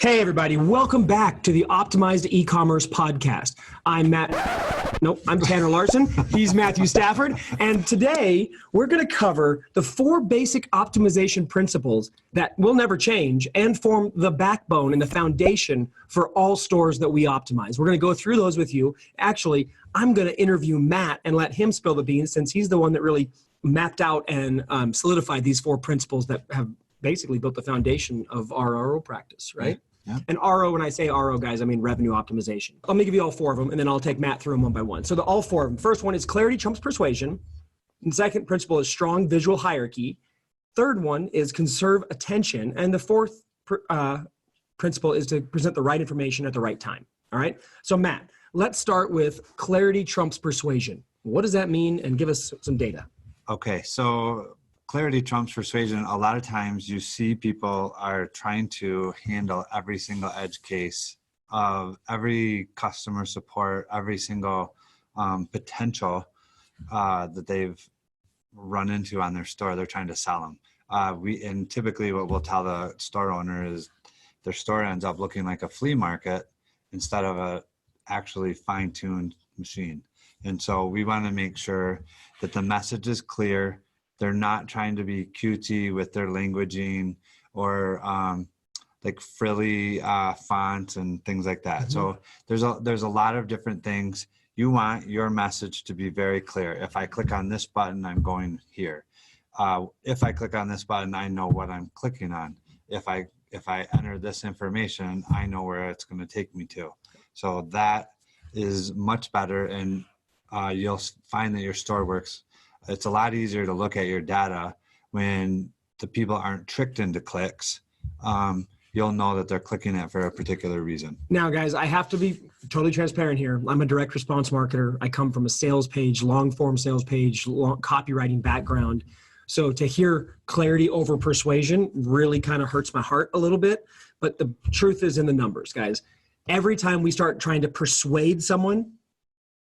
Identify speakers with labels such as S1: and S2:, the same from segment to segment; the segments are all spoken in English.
S1: Hey, everybody. Welcome back to the Optimized E-Commerce Podcast. I'm Tanner Larson. He's Matthew Stafford. And today, we're going to cover the 4 basic optimization principles that will never change and form the backbone and the foundation for all stores that we optimize. We're going to go through those with you. Actually, I'm going to interview Matt and let him spill the beans since he's the one that really mapped out and solidified these 4 principles that have basically built the foundation of our RO practice, right? Yeah. And RO, when I say RO, guys, I mean revenue optimization. Let me give you all 4 of them, and then I'll take Matt through them one by one. So all 4 of them. First one is clarity trumps persuasion. And second principle is strong visual hierarchy. Third one is conserve attention. And the fourth principle is to present the right information at the right time. All right? So Matt, let's start with clarity trumps persuasion. What does that mean? And give us some data.
S2: Okay, so clarity trumps persuasion. A lot of times you see people are trying to handle every single edge case of every customer support, every single potential that they've run into on their store. They're trying to sell them. And typically what we'll tell the store owner is their store ends up looking like a flea market instead of a actually fine-tuned machine. And so we want to make sure that the message is clear. They're not trying to be cutesy with their languaging or like frilly fonts and things like that. Mm-hmm. So there's a lot of different things. You want your message to be very clear. If I click on this button, I'm going here. If I click on this button, I know what I'm clicking on. If I enter this information, I know where it's going to take me to. So that is much better, and you'll find that your store works. It's a lot easier to look at your data when the people aren't tricked into clicks. You'll know that they're clicking it for a particular reason.
S1: Now, guys, I have to be totally transparent here. I'm a direct response marketer. I come from a sales page, long form sales page, copywriting background. So to hear clarity over persuasion really kind of hurts my heart a little bit. But the truth is in the numbers, guys. Every time we start trying to persuade someone,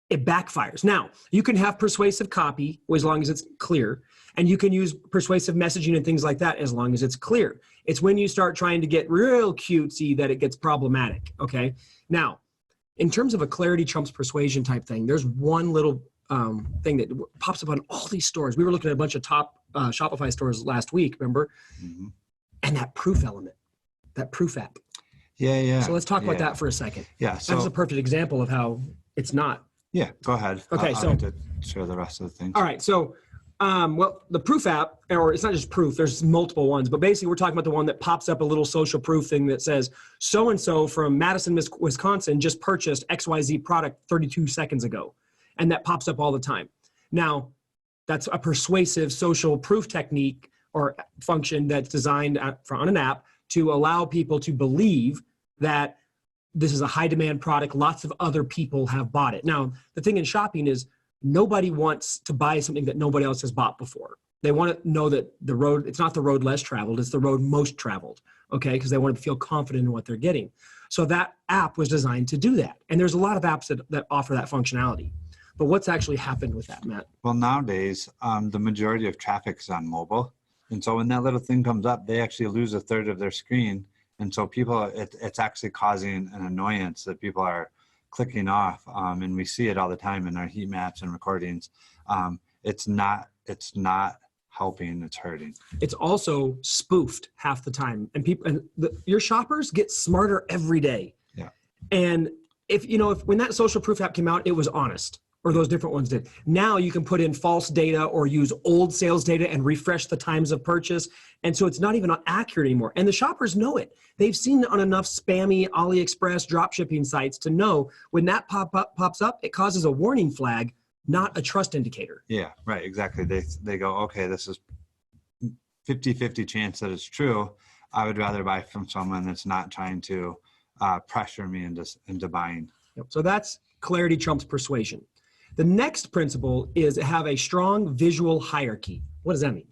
S1: it backfires. Now, you can have persuasive copy as long as it's clear, and you can use persuasive messaging and things like that as long as it's clear. It's when you start trying to get real cutesy that it gets problematic, okay? Now, in terms of a clarity trumps persuasion type thing, there's one little thing that pops up on all these stores. We were looking at a bunch of top Shopify stores last week, remember? Mm-hmm. And that proof element, that proof app.
S2: Yeah.
S1: So let's talk about that for a second.
S2: Yeah. So
S1: that's a perfect example of how it's not.
S2: Yeah, go ahead.
S1: Okay,
S2: I'll have to share the rest of the things.
S1: All right, so, well, the proof app, or it's not just proof, there's multiple ones, but basically we're talking about the one that pops up a little social proof thing that says, so-and-so from Madison, Wisconsin just purchased XYZ product 32 seconds ago, and that pops up all the time. Now, that's a persuasive social proof technique or function that's designed on an app to allow people to believe that this is a high demand product. Lots of other people have bought it. Now, the thing in shopping is nobody wants to buy something that nobody else has bought before. They want to know that the road, it's not the road less traveled, it's the road most traveled, okay? Because they want to feel confident in what they're getting. So that app was designed to do that. And there's a lot of apps that offer that functionality. But what's actually happened with that, Matt?
S2: Well, nowadays, the majority of traffic is on mobile. And so when that little thing comes up, they actually lose a third of their screen. And so it's actually causing an annoyance that people are clicking off. And we see it all the time in our heat maps and recordings. It's not helping, it's hurting.
S1: It's also spoofed half the time. And your shoppers get smarter every day.
S2: Yeah.
S1: And if when that social proof app came out, it was honest. Or those different ones did. Now you can put in false data or use old sales data and refresh the times of purchase. And so it's not even accurate anymore. And the shoppers know it. They've seen it on enough spammy AliExpress drop shipping sites to know when that pops up, it causes a warning flag, not a trust indicator.
S2: Yeah, right, exactly. They go, okay, this is 50-50 chance that it's true. I would rather buy from someone that's not trying to pressure me into buying.
S1: Yep. So that's clarity trumps persuasion. The next principle is have a strong visual hierarchy. What does that mean?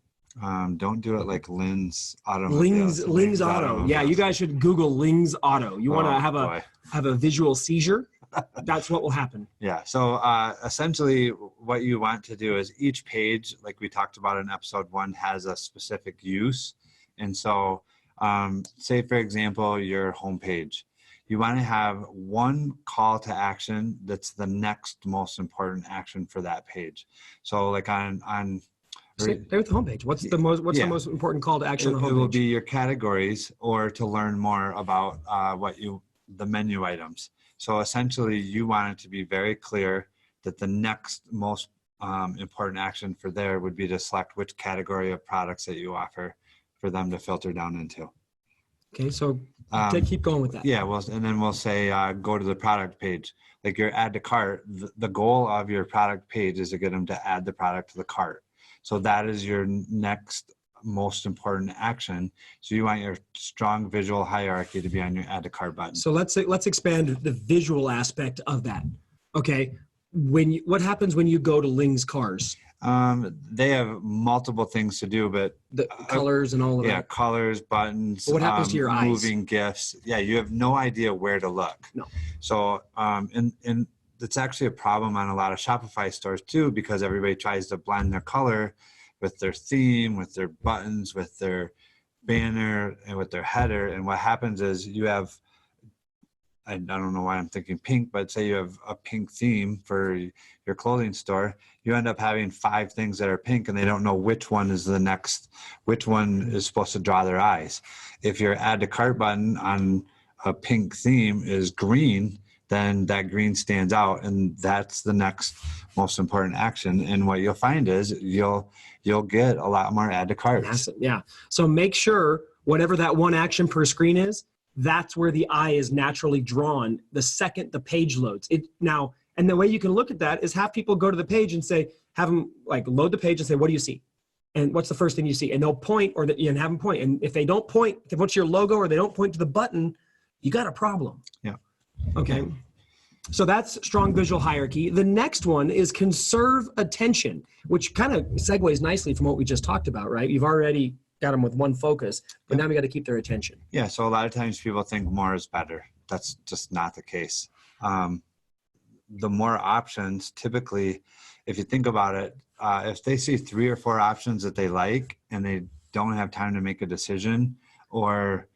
S2: Don't do it like Lynn's Auto.
S1: Lynn's Auto. Yeah, you guys should Google Lynn's Auto. You want to have a visual seizure? That's what will happen.
S2: Yeah. So essentially what you want to do is each page, like we talked about in episode 1, has a specific use. And so Say, for example, your homepage. You want to have one call to action that's the next most important action for that page. So like on
S1: Stay with the homepage. What's the most important call to action on the homepage?
S2: It will be your categories or to learn more about the menu items. So essentially you want it to be very clear that the next most important action for there would be to select which category of products that you offer for them to filter down into.
S1: Okay, so keep going with that.
S2: Yeah, well, and then we'll say go to the product page. Like your add to cart, the goal of your product page is to get them to add the product to the cart. So that is your next most important action. So you want your strong visual hierarchy to be on your add to cart button.
S1: So let's expand the visual aspect of that. Okay, what happens when you go to Ling's Cars?
S2: They have multiple things to do, but
S1: the colors and all of that.
S2: Yeah, colors, buttons.
S1: But what happens to your eyes?
S2: Moving GIFs. Yeah, you have no idea where to look.
S1: No.
S2: So, and that's actually a problem on a lot of Shopify stores too, because everybody tries to blend their color with their theme, with their buttons, with their banner, and with their header. And what happens is you have, I don't know why I'm thinking pink, but say you have a pink theme for your clothing store, you end up having 5 things that are pink and they don't know which one is the next, which one is supposed to draw their eyes. If your add to cart button on a pink theme is green, then that green stands out and that's the next most important action. And what you'll find is you'll get a lot more add to carts.
S1: Yeah. So make sure whatever that one action per screen is, that's where the eye is naturally drawn the second the page loads. And the way you can look at that is have people go to the page and say, have them like load the page and say, what do you see? And what's the first thing you see? And they'll point and have them point. And if they don't point, if what's your logo or they don't point to the button, you got a problem.
S2: Yeah.
S1: Okay. So that's strong visual hierarchy. The next one is conserve attention, which kind of segues nicely from what we just talked about, right? You've already got them with one focus, but now we got to keep their attention.
S2: Yeah. So a lot of times people think more is better. That's just not the case. The more options, typically, if you think about it, if they see 3 or 4 options that they like and they don't have time to make a decision or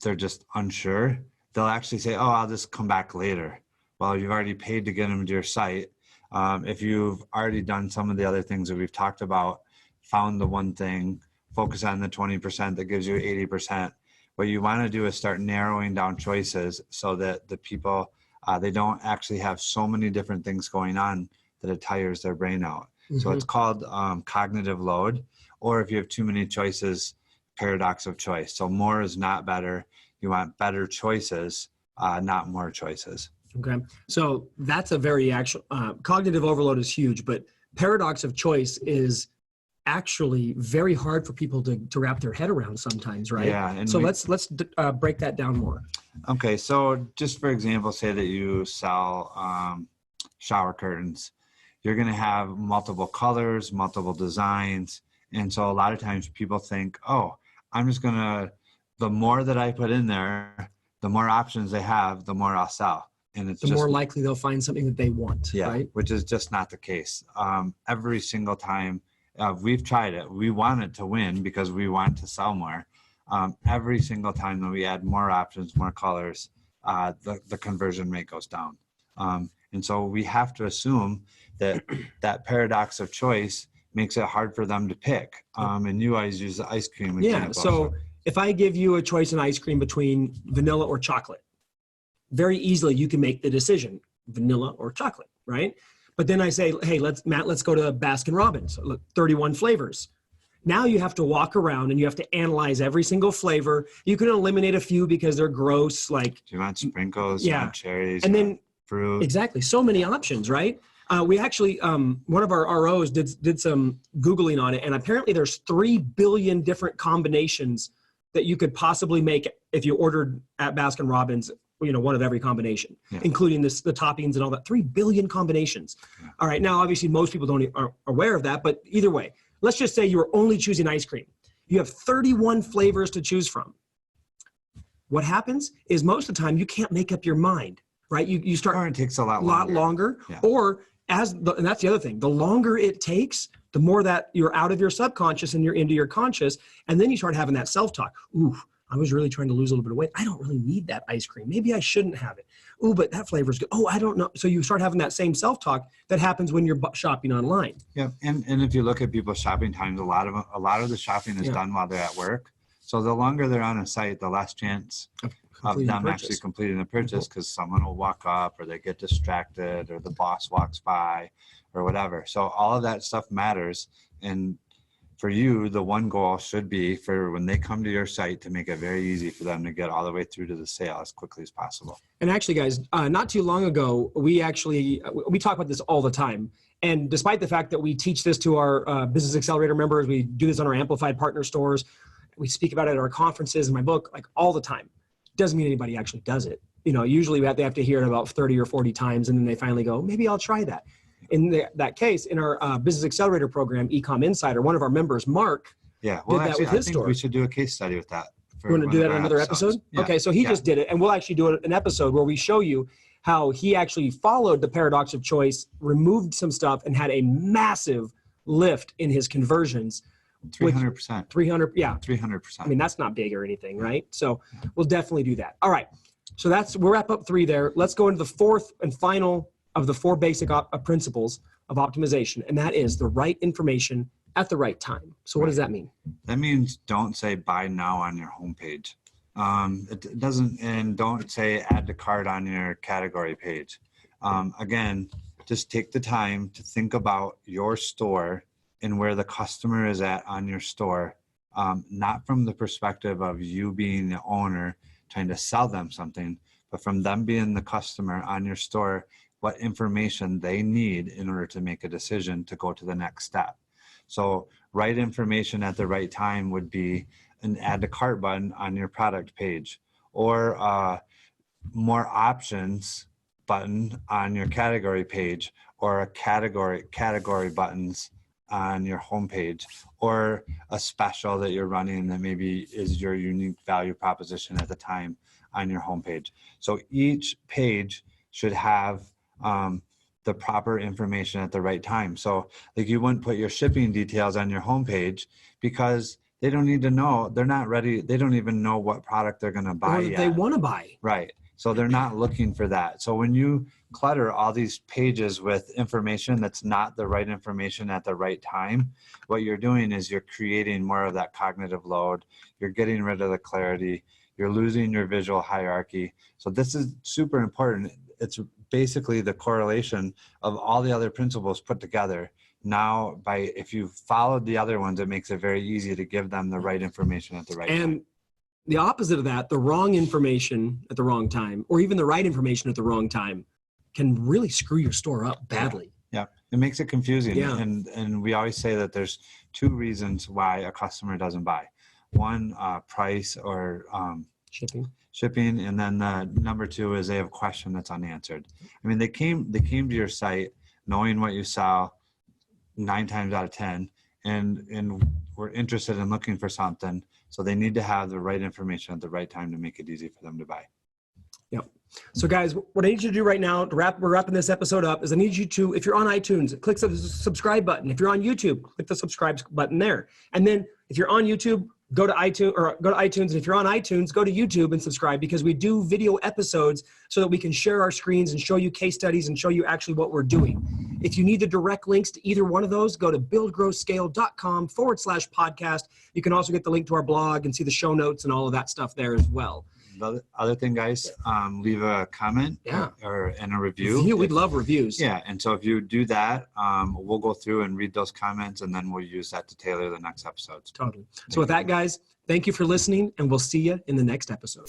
S2: they're just unsure, they'll actually say, oh, I'll just come back later. Well, you've already paid to get them to your site. If you've already done some of the other things that we've talked about, found the one thing, focus on the 20% that gives you 80%. What you want to do is start narrowing down choices so that the people, they don't actually have so many different things going on that it tires their brain out. Mm-hmm. So it's called cognitive load, or if you have too many choices, paradox of choice. So more is not better. You want better choices, not more choices.
S1: Okay. So that's a very actual, cognitive overload is huge, but paradox of choice is actually very hard for people to wrap their head around sometimes, right?
S2: Yeah. And
S1: so let's break that down more.
S2: Okay. So just for example, say that you sell shower curtains. You're going to have multiple colors, multiple designs. And so a lot of times people think, oh, I'm just going to, the more that I put in there, the more options they have, the more I'll sell. And it's
S1: the more likely they'll find something that they want, right?
S2: Which is just not the case. Every single time we've tried it, we want it to win because we want to sell more. Every single time that we add more options, more colors, the conversion rate goes down. And so we have to assume that that paradox of choice makes it hard for them to pick. And you always use the ice cream example.
S1: Yeah, so if I give you a choice in ice cream between vanilla or chocolate, very easily you can make the decision, vanilla or chocolate, right? But then I say, hey, let's go to Baskin Robbins, 31 flavors. Now you have to walk around and you have to analyze every single flavor. You can eliminate a few because they're gross, like.
S2: Do you want sprinkles? Yeah. You want cherries?
S1: And then
S2: fruit?
S1: Exactly. So many options, right? We actually, one of our ROs did some Googling on it, and apparently there's 3 billion different combinations that you could possibly make if you ordered at Baskin Robbins, one of every combination, including the toppings and all that. 3 billion combinations. Yeah. All right. Now, obviously, most people are aware of that, but either way, let's just say you were only choosing ice cream. You have 31 flavors to choose from. What happens is most of the time you can't make up your mind, right? You start.
S2: Or it takes a lot
S1: longer. Yeah. And that's the other thing. The longer it takes, the more that you're out of your subconscious and you're into your conscious, and then you start having that self-talk. Ooh, I was really trying to lose a little bit of weight. I don't really need that ice cream. Maybe I shouldn't have it. Oh, but that flavor is good. Oh, I don't know. So you start having that same self-talk that happens when you're shopping online.
S2: Yeah, and if you look at people's shopping times, a lot of the shopping is done while they're at work. So the longer they're on a site, the less chance of them actually completing the purchase, because someone will walk up or they get distracted or the boss walks by or whatever. So all of that stuff matters. And for you, the one goal should be for when they come to your site to make it very easy for them to get all the way through to the sale as quickly as possible.
S1: And actually, guys, not too long ago, we talk about this all the time. And despite the fact that we teach this to our Business Accelerator members, we do this on our Amplified Partner stores, we speak about it at our conferences, in my book, like all the time. Doesn't mean anybody actually does it. Usually they have to hear it about 30 or 40 times, and then they finally go, maybe I'll try that. In that case, in our Business Accelerator program, Ecom Insider, one of our members, Mark, did that with his store.
S2: We should do a case study with that.
S1: You want to do that in another episode? Yeah. Okay, so he just did it, and we'll actually do an episode where we show you how he actually followed the paradox of choice, removed some stuff, and had a massive lift in his conversions.
S2: 300%.
S1: 300, yeah.
S2: 300%.
S1: I mean, that's not big or anything, right? So we'll definitely do that. All right, so we'll wrap up 3 there. Let's go into the 4th and final of the 4 basic principles of optimization, and that is the right information at the right time. So what does that mean?
S2: That means don't say buy now on your homepage. It doesn't, and don't say add to cart on your category page. Again, just take the time to think about your store and where the customer is at on your store, not from the perspective of you being the owner trying to sell them something, but from them being the customer on your store, what information they need in order to make a decision to go to the next step. So right information at the right time would be an add to cart button on your product page, or more options button on your category page, or a category buttons on your homepage, or a special that you're running that maybe is your unique value proposition at the time on your homepage. So each page should have the proper information at the right time. So like you wouldn't put your shipping details on your homepage because they don't need to know. They're not ready. They don't even know what product they're going to buy yet.
S1: They want to buy.
S2: Right. So they're not looking for that. So when you clutter all these pages with information that's not the right information at the right time, what you're doing is you're creating more of that cognitive load. You're getting rid of the clarity. You're losing your visual hierarchy. So this is super important. It's basically the correlation of all the other principles put together. Now, if you followed the other ones, it makes it very easy to give them the right information at the right time.
S1: And the opposite of that, the wrong information at the wrong time, or even the right information at the wrong time, can really screw your store up badly.
S2: Yeah, it makes it confusing.
S1: Yeah.
S2: And we always say that there's 2 reasons why a customer doesn't buy. One, price or shipping, and then number 2 is they have a question that's unanswered. I mean, they came to your site knowing what you sell 9 times out of 10, and we're interested in looking for something. So they need to have the right information at the right time to make it easy for them to buy.
S1: Yep. So guys, what I need you to do right now, we're wrapping this episode up, is I need you to, if you're on iTunes, click the subscribe button. If you're on YouTube, click the subscribe button there. And then if you're on YouTube, go to iTunes, and if you're on iTunes, go to YouTube and subscribe, because we do video episodes so that we can share our screens and show you case studies and show you actually what we're doing. If you need the direct links to either one of those, go to buildgrowscale.com/podcast. You can also get the link to our blog and see the show notes and all of that stuff there as well.
S2: The other thing, guys, leave a comment and a review.
S1: We'd love reviews.
S2: Yeah, and so if you do that, we'll go through and read those comments, and then we'll use that to tailor the next episodes.
S1: Totally. So with that, guys, thank you for listening, and we'll see you in the next episode.